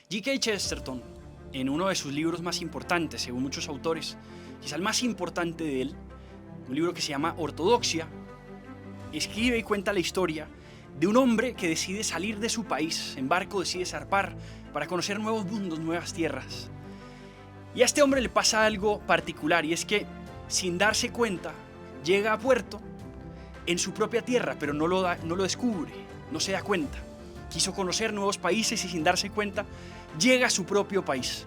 G.K. Chesterton, en uno de sus libros más importantes, según muchos autores, quizá el más importante de él, un libro que se llama Ortodoxia, escribe y cuenta la historia de un hombre que decide salir de su país, en barco decide zarpar para conocer nuevos mundos, nuevas tierras. Y a este hombre le pasa algo particular, y es que, sin darse cuenta, llega a puerto en su propia tierra, pero no lo descubre, no se da cuenta. Quiso conocer nuevos países y sin darse cuenta, llega a su propio país.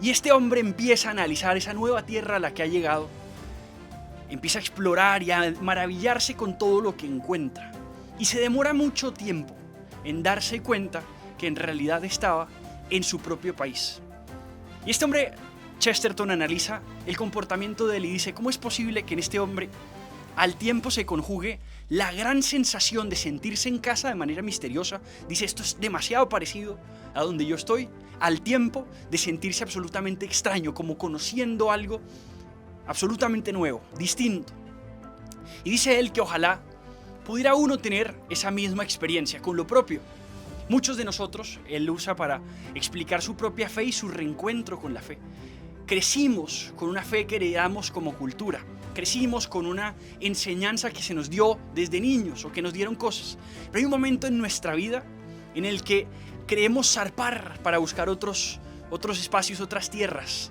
Y este hombre empieza a analizar esa nueva tierra a la que ha llegado, empieza a explorar y a maravillarse con todo lo que encuentra. Y se demora mucho tiempo en darse cuenta que en realidad estaba en su propio país. Y este hombre, Chesterton, analiza el comportamiento de él y dice: ¿cómo es posible que en este hombre al tiempo se conjugue la gran sensación de sentirse en casa de manera misteriosa? Dice: esto es demasiado parecido a donde yo estoy, al tiempo de sentirse absolutamente extraño, como conociendo algo absolutamente nuevo, distinto. Y dice él que ojalá pudiera uno tener esa misma experiencia con lo propio. Muchos de nosotros, él lo usa para explicar su propia fe y su reencuentro con la fe. Crecimos con una fe que heredamos como cultura. Crecimos con una enseñanza que se nos dio desde niños o que nos dieron cosas. Pero hay un momento en nuestra vida en el que queremos zarpar para buscar otros espacios, otras tierras.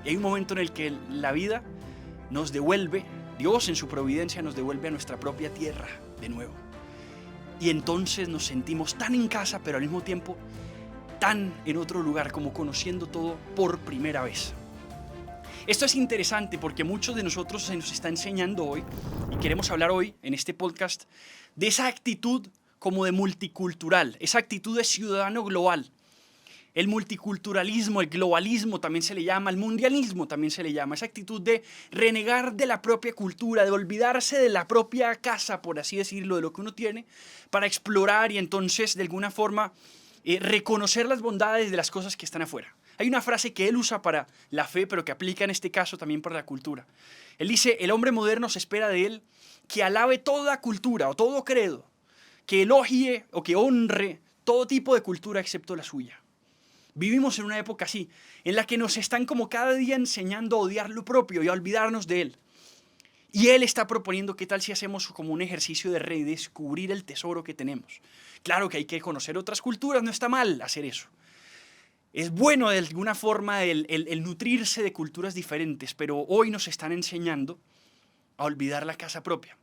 Y hay un momento en el que la vida nos devuelve, Dios en su providencia nos devuelve a nuestra propia tierra de nuevo. Y entonces nos sentimos tan en casa, pero al mismo tiempo tan en otro lugar, como conociendo todo por primera vez. Esto es interesante porque muchos de nosotros se nos está enseñando hoy, y queremos hablar hoy en este podcast, de esa actitud como de multicultural, esa actitud de ciudadano global. El multiculturalismo, el globalismo también se le llama, el mundialismo también se le llama, esa actitud de renegar de la propia cultura, de olvidarse de la propia casa, por así decirlo, de lo que uno tiene, para explorar y entonces de alguna forma reconocer las bondades de las cosas que están afuera. Hay una frase que él usa para la fe, pero que aplica en este caso también para la cultura. Él dice: el hombre moderno se espera de él que alabe toda cultura o todo credo, que elogie o que honre todo tipo de cultura excepto la suya. Vivimos en una época así, en la que nos están como cada día enseñando a odiar lo propio y a olvidarnos de él. Y él está proponiendo: ¿qué tal si hacemos como un ejercicio de redescubrir el tesoro que tenemos? Claro que hay que conocer otras culturas, no está mal hacer eso. Es bueno de alguna forma el nutrirse de culturas diferentes, pero hoy nos están enseñando a olvidar la casa propia.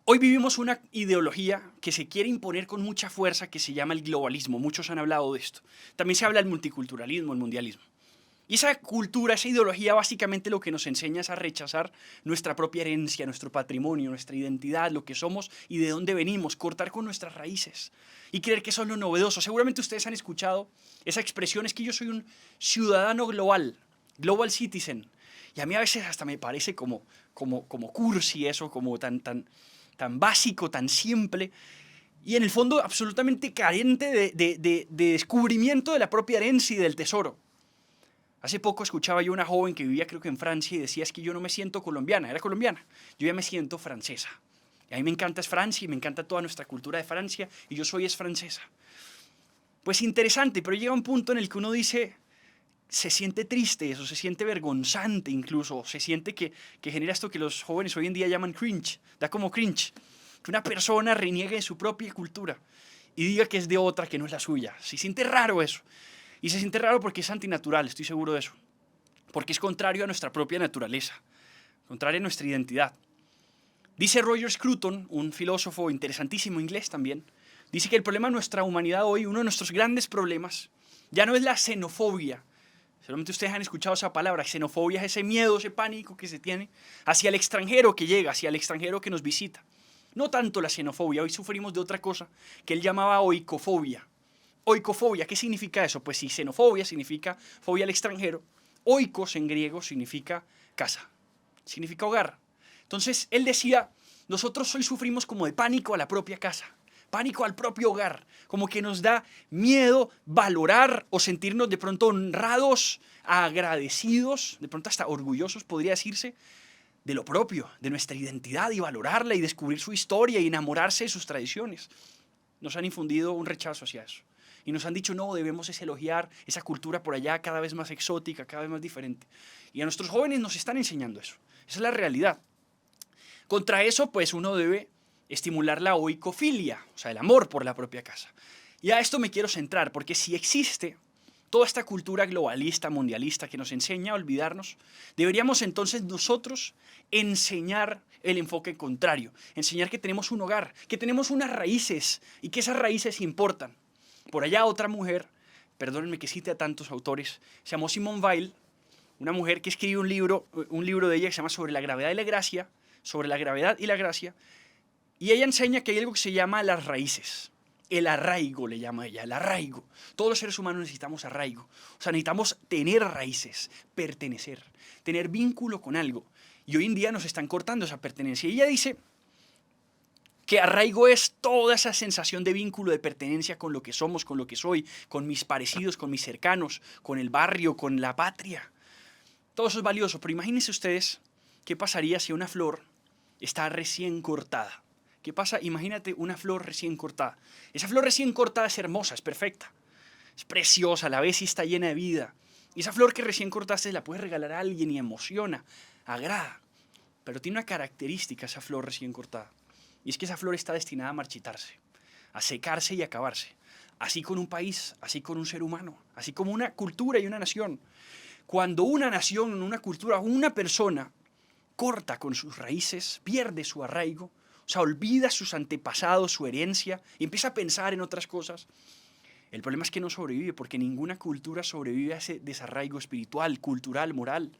Hoy vivimos una ideología que se quiere imponer con mucha fuerza, que se llama el globalismo. Muchos han hablado de esto. También se habla del multiculturalismo, el mundialismo. Y esa cultura, esa ideología, básicamente lo que nos enseña es a rechazar nuestra propia herencia, nuestro patrimonio, nuestra identidad, lo que somos y de dónde venimos, cortar con nuestras raíces y creer que eso es lo novedoso. Seguramente ustedes han escuchado esa expresión: es que yo soy un ciudadano global, global citizen. Y a mí a veces hasta me parece como cursi eso, como tan básico, tan simple, y en el fondo absolutamente carente de descubrimiento de la propia herencia y del tesoro. Hace poco escuchaba yo una joven que vivía, creo que en Francia, y decía: es que yo no me siento colombiana, era colombiana, yo ya me siento francesa. Y a mí me encanta es Francia y me encanta toda nuestra cultura de Francia y yo soy francesa. Pues interesante, pero llega un punto en el que uno dice, se siente triste eso, se siente vergonzante incluso, se siente que genera esto que los jóvenes hoy en día llaman cringe, da como cringe, que una persona reniegue de su propia cultura y diga que es de otra, que no es la suya. Se siente raro eso. Y se siente raro porque es antinatural, estoy seguro de eso. Porque es contrario a nuestra propia naturaleza, contrario a nuestra identidad. Dice Roger Scruton, un filósofo interesantísimo inglés también, dice que el problema de nuestra humanidad hoy, uno de nuestros grandes problemas, ya no es la xenofobia. Seguramente ustedes han escuchado esa palabra. Xenofobia es ese miedo, ese pánico que se tiene hacia el extranjero que llega, hacia el extranjero que nos visita. No tanto la xenofobia, hoy sufrimos de otra cosa que él llamaba oikofobia. Oikofobia, ¿qué significa eso? Pues si xenofobia significa fobia al extranjero, oikos en griego significa casa, significa hogar. Entonces él decía, nosotros hoy sufrimos como de pánico a la propia casa, pánico al propio hogar, como que nos da miedo valorar o sentirnos de pronto honrados, agradecidos, de pronto hasta orgullosos podría decirse, de lo propio, de nuestra identidad, y valorarla y descubrir su historia y enamorarse de sus tradiciones. Nos han infundido un rechazo hacia eso. Y nos han dicho, no, debemos es elogiar esa cultura por allá cada vez más exótica, cada vez más diferente. Y a nuestros jóvenes nos están enseñando eso. Esa es la realidad. Contra eso, pues uno debe estimular la oikofilia, o sea, el amor por la propia casa. Y a esto me quiero centrar, porque si existe toda esta cultura globalista, mundialista, que nos enseña a olvidarnos, deberíamos entonces nosotros enseñar el enfoque contrario, enseñar que tenemos un hogar, que tenemos unas raíces y que esas raíces importan. Por allá otra mujer, perdónenme que cite a tantos autores, se llamó Simone Weil, una mujer que escribe un libro de ella que se llama Sobre la gravedad y la gracia, sobre la gravedad y la gracia, y ella enseña que hay algo que se llama las raíces. El arraigo le llama ella, el arraigo. Todos los seres humanos necesitamos arraigo. O sea, necesitamos tener raíces, pertenecer, tener vínculo con algo. Y hoy en día nos están cortando esa pertenencia. Y ella dice que arraigo es toda esa sensación de vínculo, de pertenencia con lo que somos, con lo que soy, con mis parecidos, con mis cercanos, con el barrio, con la patria. Todo eso es valioso, pero imagínense ustedes qué pasaría si una flor está recién cortada. ¿Qué pasa? Imagínate una flor recién cortada. Esa flor recién cortada es hermosa, es perfecta, es preciosa, a la vez sí está llena de vida. Y esa flor que recién cortaste la puedes regalar a alguien y emociona, agrada. Pero tiene una característica esa flor recién cortada. Y es que esa flor está destinada a marchitarse, a secarse y a acabarse. Así con un país, así con un ser humano, así como una cultura y una nación. Cuando una nación, una cultura, una persona corta con sus raíces, pierde su arraigo, o sea, olvida sus antepasados, su herencia, y empieza a pensar en otras cosas. El problema es que no sobrevive, porque ninguna cultura sobrevive a ese desarraigo espiritual, cultural, moral.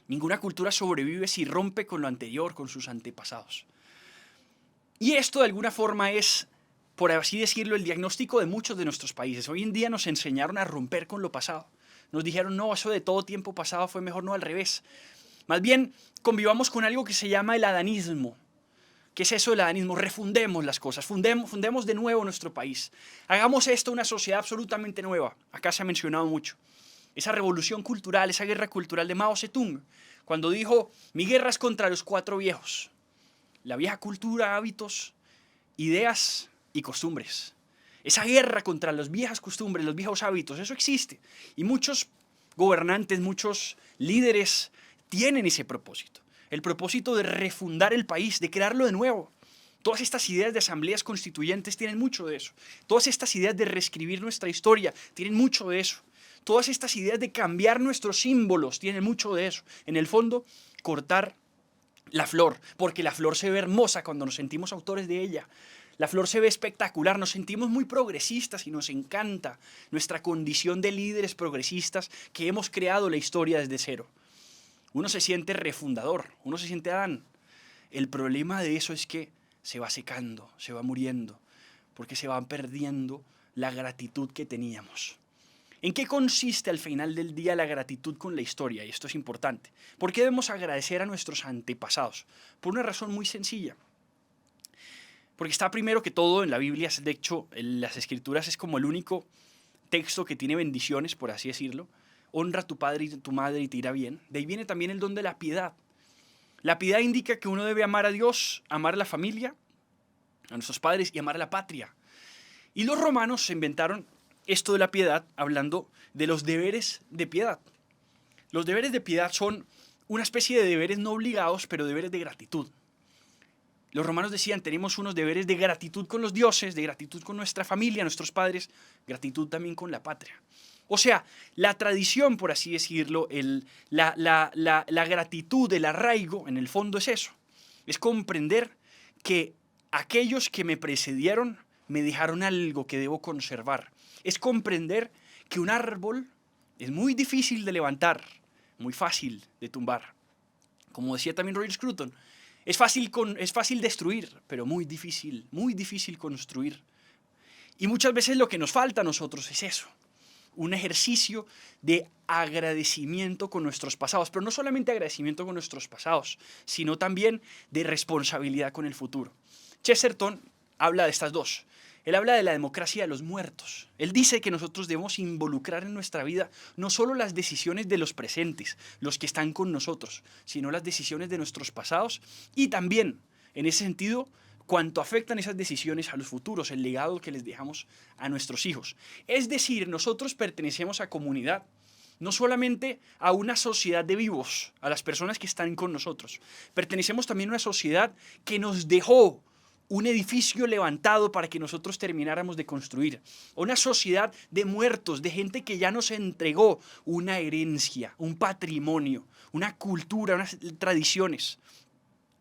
Ninguna cultura sobrevive si rompe con lo anterior, con sus antepasados. Y esto de alguna forma es, por así decirlo, el diagnóstico de muchos de nuestros países. Hoy en día nos enseñaron a romper con lo pasado. Nos dijeron, no, eso de todo tiempo pasado fue mejor, no, al revés. Más bien, convivamos con algo que se llama el adanismo. ¿Qué es eso del adanismo? Refundemos las cosas, fundemos de nuevo nuestro país. Hagamos esto una sociedad absolutamente nueva. Acá se ha mencionado mucho. Esa revolución cultural, esa guerra cultural de Mao Zedong, cuando dijo, mi guerra es contra los 4 viejos. La vieja cultura, hábitos, ideas y costumbres. Esa guerra contra las viejas costumbres, los viejos hábitos, eso existe. Y muchos gobernantes, muchos líderes tienen ese propósito. El propósito de refundar el país, de crearlo de nuevo. Todas estas ideas de asambleas constituyentes tienen mucho de eso. Todas estas ideas de reescribir nuestra historia tienen mucho de eso. Todas estas ideas de cambiar nuestros símbolos tienen mucho de eso. En el fondo, cortar la flor, porque la flor se ve hermosa cuando nos sentimos autores de ella. La flor se ve espectacular, nos sentimos muy progresistas y nos encanta nuestra condición de líderes progresistas que hemos creado la historia desde cero. Uno se siente refundador, uno se siente Adán. El problema de eso es que se va secando, se va muriendo, porque se va perdiendo la gratitud que teníamos. ¿En qué consiste al final del día la gratitud con la historia? Y esto es importante. ¿Por qué debemos agradecer a nuestros antepasados? Por una razón muy sencilla. Porque está primero que todo en la Biblia, de hecho, en las Escrituras es como el único texto que tiene bendiciones, por así decirlo. Honra a tu padre y a tu madre y te irá bien. De ahí viene también el don de la piedad. La piedad indica que uno debe amar a Dios, amar a la familia, a nuestros padres y amar a la patria. Y los romanos se inventaron esto de la piedad hablando de los deberes de piedad. Los deberes de piedad son una especie de deberes no obligados, pero deberes de gratitud. Los romanos decían, tenemos unos deberes de gratitud con los dioses, de gratitud con nuestra familia, nuestros padres, gratitud también con la patria. O sea, la tradición, por así decirlo, la gratitud, el arraigo, en el fondo es eso. Es comprender que aquellos que me precedieron me dejaron algo que debo conservar. Es comprender que un árbol es muy difícil de levantar, muy fácil de tumbar. Como decía también Roger Scruton, es fácil destruir, pero muy difícil construir. Y muchas veces lo que nos falta a nosotros es eso. Un ejercicio de agradecimiento con nuestros pasados, pero no solamente agradecimiento con nuestros pasados, sino también de responsabilidad con el futuro. Chesterton habla de estas dos. Él habla de la democracia de los muertos. Él dice que nosotros debemos involucrar en nuestra vida no solo las decisiones de los presentes, los que están con nosotros, sino las decisiones de nuestros pasados y también, en ese sentido, cuánto afectan esas decisiones a los futuros, el legado que les dejamos a nuestros hijos. Es decir, nosotros pertenecemos a comunidad, no solamente a una sociedad de vivos, a las personas que están con nosotros. Pertenecemos también a una sociedad que nos dejó un edificio levantado para que nosotros termináramos de construir. Una sociedad de muertos, de gente que ya nos entregó una herencia, un patrimonio, una cultura, unas tradiciones.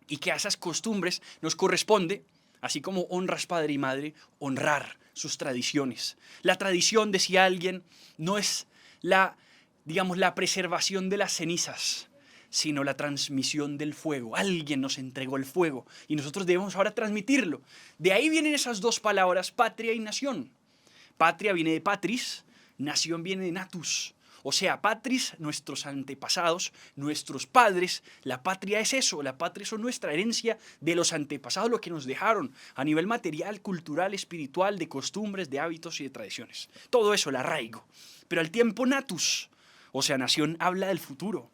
Y que a esas costumbres nos corresponde, así como honras padre y madre, honrar sus tradiciones. La tradición, decía alguien, no es la preservación de las cenizas, sino la transmisión del fuego. Alguien nos entregó el fuego y nosotros debemos ahora transmitirlo. De ahí vienen esas dos palabras, patria y nación. Patria viene de patris, nación viene de natus. O sea, patris, nuestros antepasados, nuestros padres. La patria es eso, la patria es nuestra herencia de los antepasados, lo que nos dejaron a nivel material, cultural, espiritual, de costumbres, de hábitos y de tradiciones. Todo eso, el arraigo. Pero al tiempo natus, o sea, nación habla del futuro.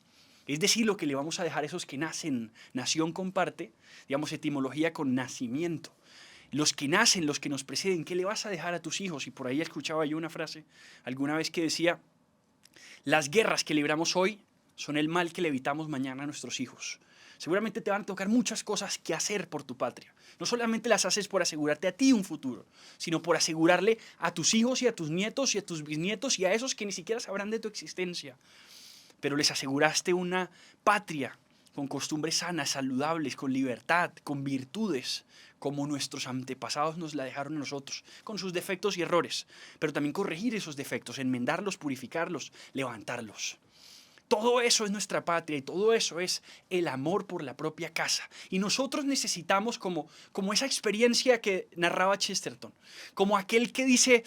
Es decir, lo que le vamos a dejar a esos que nacen. Nación comparte, digamos, etimología con nacimiento. Los que nacen, los que nos preceden, ¿qué le vas a dejar a tus hijos? Y por ahí escuchaba yo una frase alguna vez que decía: las guerras que libramos hoy son el mal que le evitamos mañana a nuestros hijos. Seguramente te van a tocar muchas cosas que hacer por tu patria. No solamente las haces por asegurarte a ti un futuro, sino por asegurarle a tus hijos y a tus nietos y a tus bisnietos y a esos que ni siquiera sabrán de tu existencia. Pero les aseguraste una patria con costumbres sanas, saludables, con libertad, con virtudes, como nuestros antepasados nos la dejaron a nosotros, con sus defectos y errores, pero también corregir esos defectos, enmendarlos, purificarlos, levantarlos. Todo eso es nuestra patria y todo eso es el amor por la propia casa. Y nosotros necesitamos como esa experiencia que narraba Chesterton, como aquel que dice: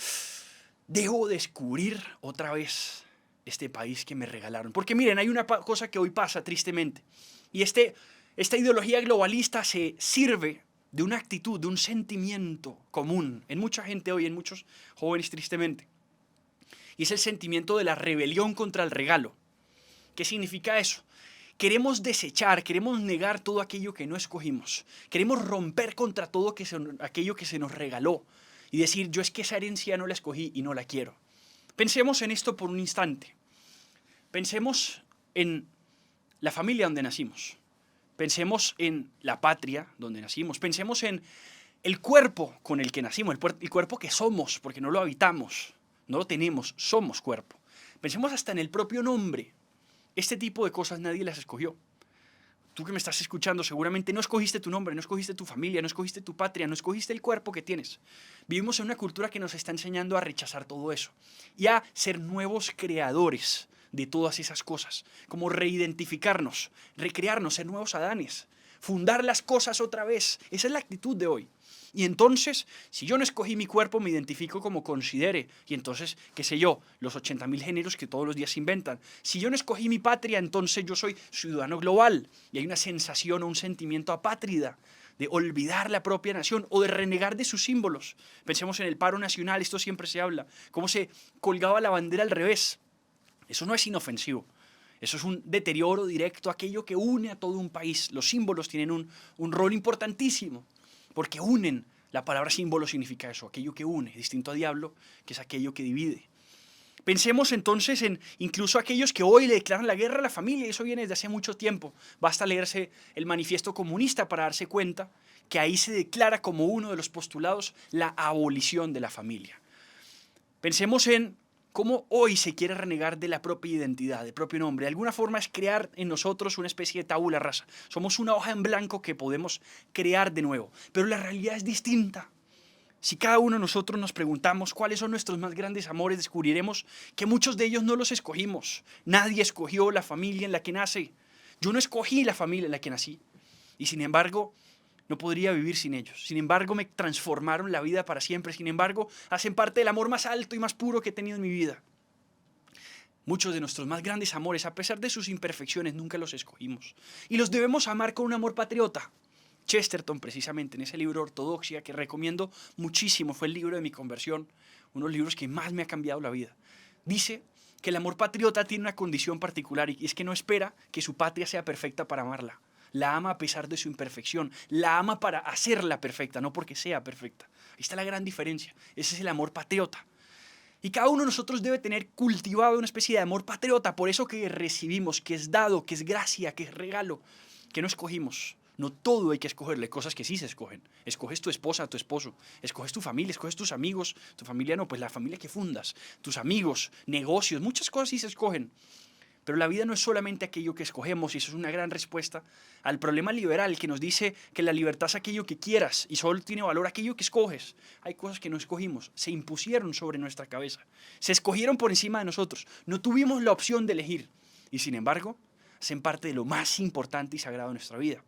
debo descubrir otra vez este país que me regalaron. Porque miren, hay una cosa que hoy pasa tristemente. Y esta ideología globalista se sirve de una actitud, de un sentimiento común en mucha gente hoy, en muchos jóvenes tristemente. Y es el sentimiento de la rebelión contra el regalo. ¿Qué significa eso? Queremos desechar, queremos negar todo aquello que no escogimos. Queremos romper contra todo aquello que se nos regaló. Y decir: yo es que esa herencia no la escogí y no la quiero. Pensemos en esto por un instante. Pensemos en la familia donde nacimos. Pensemos en la patria donde nacimos. Pensemos en el cuerpo con el que nacimos, el cuerpo que somos, porque no lo habitamos, no lo tenemos, somos cuerpo. Pensemos hasta en el propio nombre. Este tipo de cosas nadie las escogió. Tú que me estás escuchando seguramente no escogiste tu nombre, no escogiste tu familia, no escogiste tu patria, no escogiste el cuerpo que tienes. Vivimos en una cultura que nos está enseñando a rechazar todo eso y a ser nuevos creadores de todas esas cosas, como reidentificarnos, recrearnos, ser nuevos Adanes, fundar las cosas otra vez. Esa es la actitud de hoy. Y entonces, si yo no escogí mi cuerpo, me identifico como considere. Y entonces, qué sé yo, los 80.000 géneros que todos los días se inventan. Si yo no escogí mi patria, entonces yo soy ciudadano global. Y hay una sensación o un sentimiento apátrida de olvidar la propia nación o de renegar de sus símbolos. Pensemos en el paro nacional, esto siempre se habla. Cómo se colgaba la bandera al revés. Eso no es inofensivo. Eso es un deterioro directo a aquello que une a todo un país. Los símbolos tienen un rol importantísimo, porque unen. La palabra símbolo significa eso, aquello que une, distinto a diablo, que es aquello que divide. Pensemos entonces en incluso aquellos que hoy le declaran la guerra a la familia, y eso viene desde hace mucho tiempo. Basta leerse el manifiesto comunista para darse cuenta que ahí se declara como uno de los postulados la abolición de la familia. Pensemos en cómo hoy se quiere renegar de la propia identidad, del propio nombre. De alguna forma es crear en nosotros una especie de tabula rasa. Somos una hoja en blanco que podemos crear de nuevo, pero la realidad es distinta. Si cada uno de nosotros nos preguntamos cuáles son nuestros más grandes amores, descubriremos que muchos de ellos no los escogimos. Nadie escogió la familia en la que nace. Yo no escogí la familia en la que nací. Y sin embargo, no podría vivir sin ellos. Sin embargo, me transformaron la vida para siempre. Sin embargo, hacen parte del amor más alto y más puro que he tenido en mi vida. Muchos de nuestros más grandes amores, a pesar de sus imperfecciones, nunca los escogimos. Y los debemos amar con un amor patriota. Chesterton, precisamente, en ese libro Ortodoxia, que recomiendo muchísimo, fue el libro de mi conversión, uno de los libros que más me ha cambiado la vida, dice que el amor patriota tiene una condición particular y es que no espera que su patria sea perfecta para amarla. la ama a pesar de su imperfección, la ama para hacerla perfecta, no porque sea perfecta. Ahí está la gran diferencia. Ese es el amor patriota. Y cada uno de nosotros debe tener cultivado una especie de amor patriota por eso que recibimos, que es dado, que es gracia, que es regalo, que no escogimos. No todo hay que escogerle, cosas que sí se escogen. Escoges tu esposa, tu esposo, escoges tu familia, escoges tus amigos, tu familia no, pues la familia que fundas, tus amigos, negocios, muchas cosas sí se escogen. Pero la vida no es solamente aquello que escogemos, y eso es una gran respuesta al problema liberal que nos dice que la libertad es aquello que quieras y solo tiene valor aquello que escoges. Hay cosas que no escogimos, se impusieron sobre nuestra cabeza, se escogieron por encima de nosotros, no tuvimos la opción de elegir y sin embargo hacen parte de lo más importante y sagrado de nuestra vida.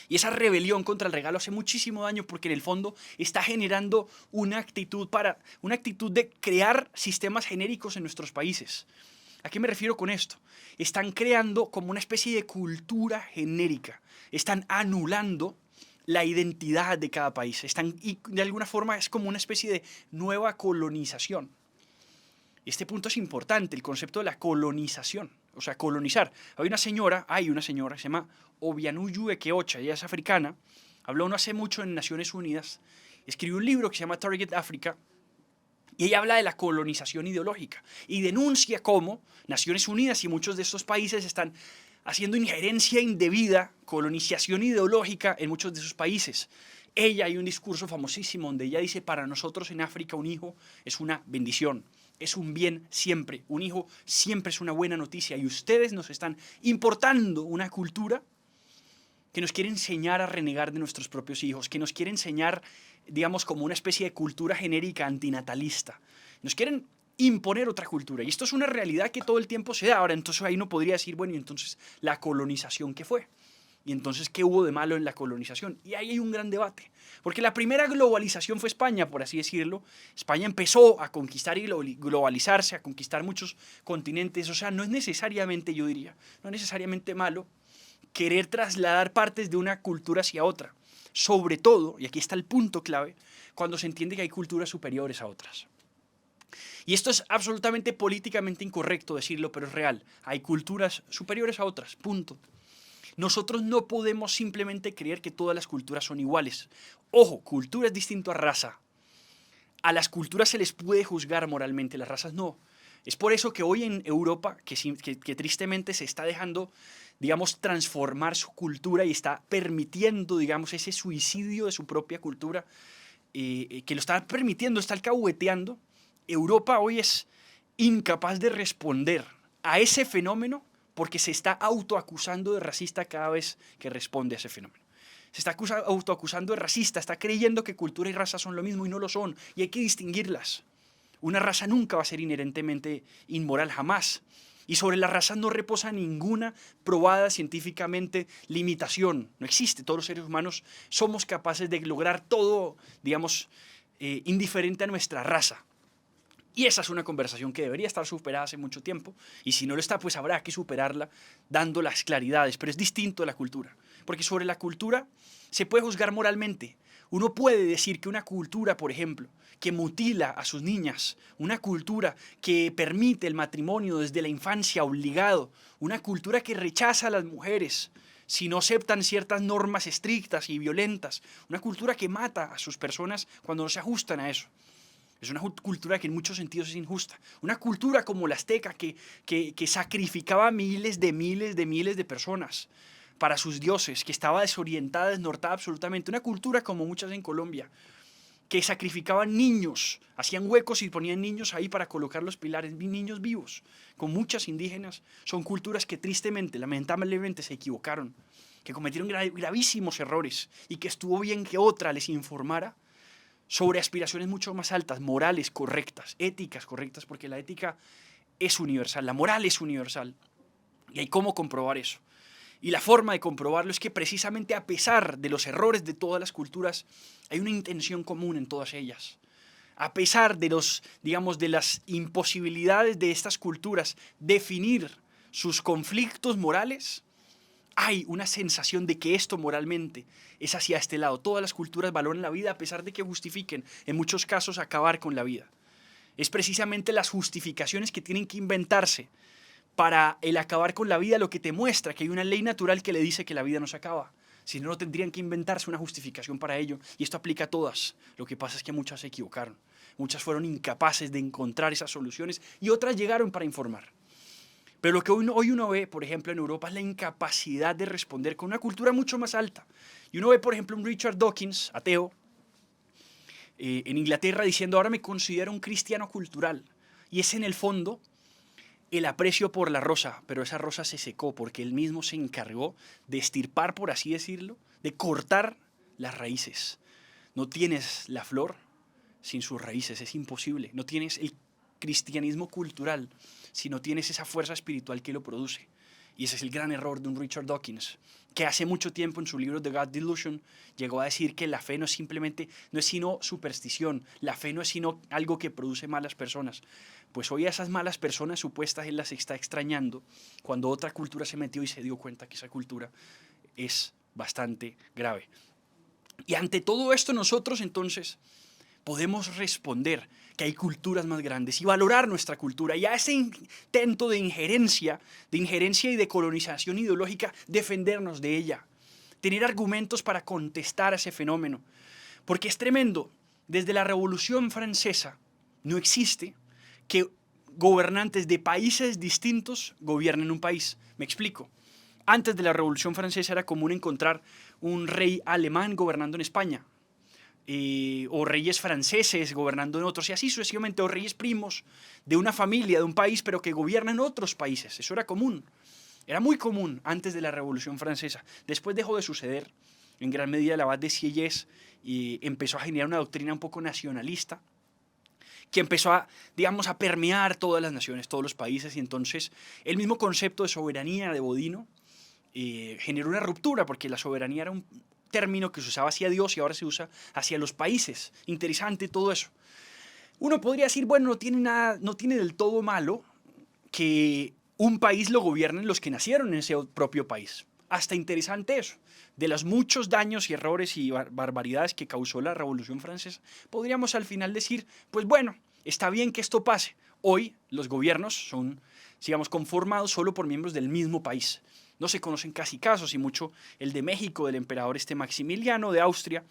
Y esa rebelión contra el regalo hace muchísimo daño porque en el fondo está generando una actitud de crear sistemas genéricos en nuestros países. ¿A qué me refiero con esto? Están creando como una especie de cultura genérica. Están anulando la identidad de cada país. Y de alguna forma es como una especie de nueva colonización. Este punto es importante, el concepto de la colonización. O sea, colonizar. Hay una señora que se llama Obianuyu Ekeocha, ella es africana, habló no hace mucho en Naciones Unidas, escribió un libro que se llama Target Africa, y ella habla de la colonización ideológica y denuncia cómo Naciones Unidas y muchos de estos países están haciendo injerencia indebida, colonización ideológica en muchos de sus países. Ella hay un discurso famosísimo donde ella dice, para nosotros en África un hijo es una bendición, es un bien siempre, un hijo siempre es una buena noticia y ustedes nos están importando una cultura que nos quiere enseñar a renegar de nuestros propios hijos, que nos quiere enseñar, digamos, como una especie de cultura genérica antinatalista. Nos quieren imponer otra cultura. Y esto es una realidad que todo el tiempo se da. Ahora, entonces ahí uno podría decir, bueno, y entonces la colonización, ¿qué fue? Y entonces, ¿qué hubo de malo en la colonización? Y ahí hay un gran debate. Porque la primera globalización fue España, por así decirlo. España empezó a conquistar y globalizarse, a conquistar muchos continentes. O sea, no es necesariamente, yo diría, no es necesariamente malo querer trasladar partes de una cultura hacia otra. Sobre todo, y aquí está el punto clave, cuando se entiende que hay culturas superiores a otras. Y esto es absolutamente políticamente incorrecto decirlo, pero es real. Hay culturas superiores a otras, punto. Nosotros no podemos simplemente creer que todas las culturas son iguales. Ojo, cultura es distinto a raza. A las culturas se les puede juzgar moralmente, las razas no. Es por eso que hoy en Europa, que tristemente se está dejando, digamos, transformar su cultura y está permitiendo, digamos, ese suicidio de su propia cultura, que lo está permitiendo, está alcahueteando. Europa hoy es incapaz de responder a ese fenómeno porque se está autoacusando de racista cada vez que responde a ese fenómeno. Se está autoacusando de racista, está creyendo que cultura y raza son lo mismo y no lo son, y hay que distinguirlas. Una raza nunca va a ser inherentemente inmoral, jamás. Y sobre la raza no reposa ninguna probada científicamente limitación. No existe. Todos los seres humanos somos capaces de lograr todo, digamos, indiferente a nuestra raza. Y esa es una conversación que debería estar superada hace mucho tiempo. Y si no lo está, pues habrá que superarla dando las claridades. Pero es distinto a la cultura. Porque sobre la cultura se puede juzgar moralmente. Uno puede decir que una cultura, por ejemplo, que mutila a sus niñas, una cultura que permite el matrimonio desde la infancia obligado, una cultura que rechaza a las mujeres si no aceptan ciertas normas estrictas y violentas, una cultura que mata a sus personas cuando no se ajustan a eso. Es una cultura que en muchos sentidos es injusta. Una cultura como la azteca que sacrificaba miles de personas para sus dioses, que estaba desorientada, desnortada absolutamente. Una cultura como muchas en Colombia, que sacrificaban niños, hacían huecos y ponían niños ahí para colocar los pilares, niños vivos. Con muchas indígenas, son culturas que tristemente, lamentablemente se equivocaron, que cometieron gravísimos errores y que estuvo bien que otra les informara sobre aspiraciones mucho más altas, morales correctas, éticas correctas, porque la ética es universal, la moral es universal. Y hay cómo comprobar eso. Y la forma de comprobarlo es que precisamente a pesar de los errores de todas las culturas, hay una intención común en todas ellas. A pesar de de las imposibilidades de estas culturas definir sus conflictos morales, hay una sensación de que esto moralmente es hacia este lado. Todas las culturas valoran la vida a pesar de que justifiquen, en muchos casos, acabar con la vida. Es precisamente las justificaciones que tienen que inventarse para el acabar con la vida, lo que te muestra que hay una ley natural que le dice que la vida no se acaba. Si no, no tendrían que inventarse una justificación para ello. Y esto aplica a todas. Lo que pasa es que muchas se equivocaron. Muchas fueron incapaces de encontrar esas soluciones y otras llegaron para informar. Pero lo que hoy uno ve, por ejemplo, en Europa es la incapacidad de responder con una cultura mucho más alta. Y uno ve, por ejemplo, un Richard Dawkins, ateo, en Inglaterra diciendo: ahora me considero un cristiano cultural. Y es en el fondo el aprecio por la rosa, pero esa rosa se secó porque él mismo se encargó de estirpar, por así decirlo, de cortar las raíces. No tienes la flor sin sus raíces, es imposible. No tienes el cristianismo cultural si no tienes esa fuerza espiritual que lo produce. Y ese es el gran error de un Richard Dawkins, que hace mucho tiempo en su libro The God Delusion llegó a decir que la fe no es simplemente, no es sino superstición, la fe no es sino algo que produce malas personas. Pues hoy a esas malas personas supuestas él las está extrañando cuando otra cultura se metió y se dio cuenta que esa cultura es bastante grave. Y ante todo esto nosotros entonces podemos responder que hay culturas más grandes y valorar nuestra cultura, y a ese intento de injerencia y de colonización ideológica, defendernos de ella, tener argumentos para contestar a ese fenómeno, porque es tremendo. Desde la Revolución Francesa no existe que gobernantes de países distintos gobiernen un país. Me explico. Antes de la Revolución Francesa era común encontrar un rey alemán gobernando en España, o reyes franceses gobernando en otros, y así sucesivamente, o reyes primos de una familia, de un país, pero que gobiernan otros países. Eso era común, era muy común antes de la Revolución Francesa. Después dejó de suceder, en gran medida el abad de Sieyès empezó a generar una doctrina un poco nacionalista, que empezó a, digamos, a permear todas las naciones, todos los países, y entonces el mismo concepto de soberanía de Bodino generó una ruptura, porque la soberanía era un término que se usaba hacia Dios y ahora se usa hacia los países. Interesante todo eso. Uno podría decir, bueno, no tiene del todo malo que un país lo gobiernen los que nacieron en ese propio país. Hasta interesante eso. De los muchos daños y errores y barbaridades que causó la Revolución Francesa, podríamos al final decir, pues bueno, está bien que esto pase. Hoy los gobiernos son, digamos, conformados solo por miembros del mismo país. No se conocen casi casos, y mucho el de México, del emperador Maximiliano, de Austria,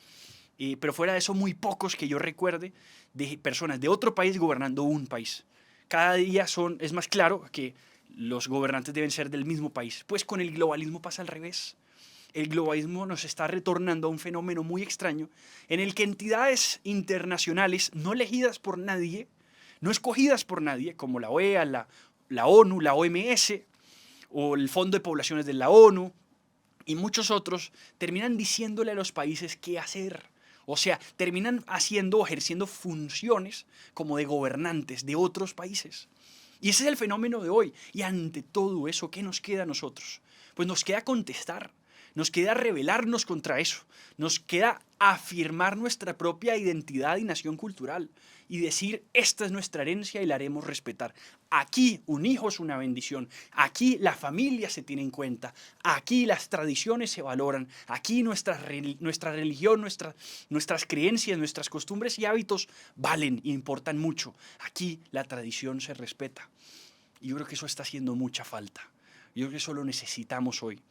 pero fuera de eso muy pocos que yo recuerde de personas de otro país gobernando un país. Cada día es más claro que los gobernantes deben ser del mismo país. Pues con el globalismo pasa al revés. El globalismo nos está retornando a un fenómeno muy extraño en el que entidades internacionales no elegidas por nadie, no escogidas por nadie, como la OEA, la ONU, la OMS, o el Fondo de Poblaciones de la ONU y muchos otros, terminan diciéndole a los países qué hacer. O sea, terminan ejerciendo funciones como de gobernantes de otros países. Y ese es el fenómeno de hoy. Y ante todo eso, ¿qué nos queda a nosotros? Pues nos queda contestar, nos queda rebelarnos contra eso, nos queda afirmar nuestra propia identidad y nación cultural y decir, esta es nuestra herencia y la haremos respetar. Aquí un hijo es una bendición, aquí la familia se tiene en cuenta, aquí las tradiciones se valoran, aquí nuestra religión, nuestras creencias, nuestras costumbres y hábitos valen, importan mucho. Aquí la tradición se respeta. Y yo creo que eso está haciendo mucha falta. Yo creo que eso lo necesitamos hoy.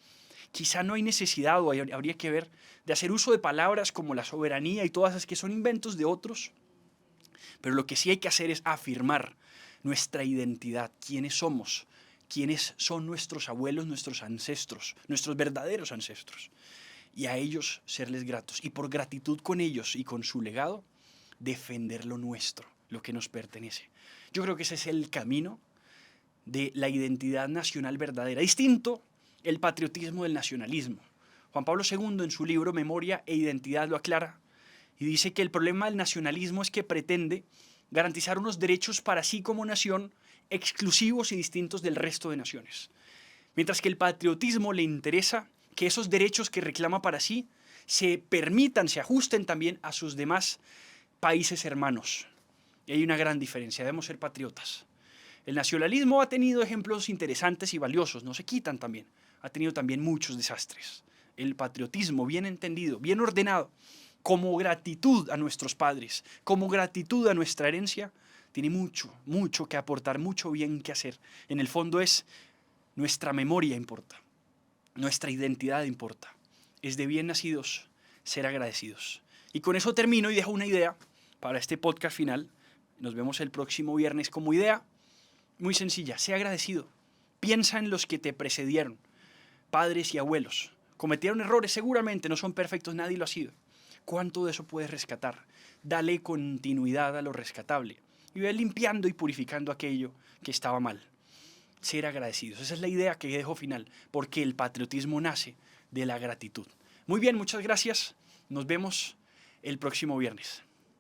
Quizá no hay necesidad, o habría que ver, de hacer uso de palabras como la soberanía y todas esas que son inventos de otros, pero lo que sí hay que hacer es afirmar nuestra identidad, quiénes somos, quiénes son nuestros abuelos, nuestros ancestros, nuestros verdaderos ancestros, y a ellos serles gratos, y por gratitud con ellos y con su legado, defender lo nuestro, lo que nos pertenece. Yo creo que ese es el camino de la identidad nacional verdadera, distinto el patriotismo del nacionalismo. Juan Pablo II en su libro Memoria e Identidad lo aclara y dice que el problema del nacionalismo es que pretende garantizar unos derechos para sí como nación exclusivos y distintos del resto de naciones, mientras que el patriotismo le interesa que esos derechos que reclama para sí se ajusten también a sus demás países hermanos. Y hay una gran diferencia, debemos ser patriotas. El nacionalismo ha tenido ejemplos interesantes y valiosos, no se quitan también, ha tenido también muchos desastres. El patriotismo, bien entendido, bien ordenado, como gratitud a nuestros padres, como gratitud a nuestra herencia, tiene mucho, mucho que aportar, mucho bien que hacer. En el fondo es nuestra memoria importa, nuestra identidad importa. Es de bien nacidos ser agradecidos. Y con eso termino y dejo una idea para este podcast final. Nos vemos el próximo viernes como idea muy sencilla. Sé agradecido. Piensa en los que te precedieron, padres y abuelos. Cometieron errores seguramente, no son perfectos, nadie lo ha sido. ¿Cuánto de eso puedes rescatar? Dale continuidad a lo rescatable y ve limpiando y purificando aquello que estaba mal. Ser agradecidos. Esa es la idea que dejo final, porque el patriotismo nace de la gratitud. Muy bien, muchas gracias. Nos vemos el próximo viernes.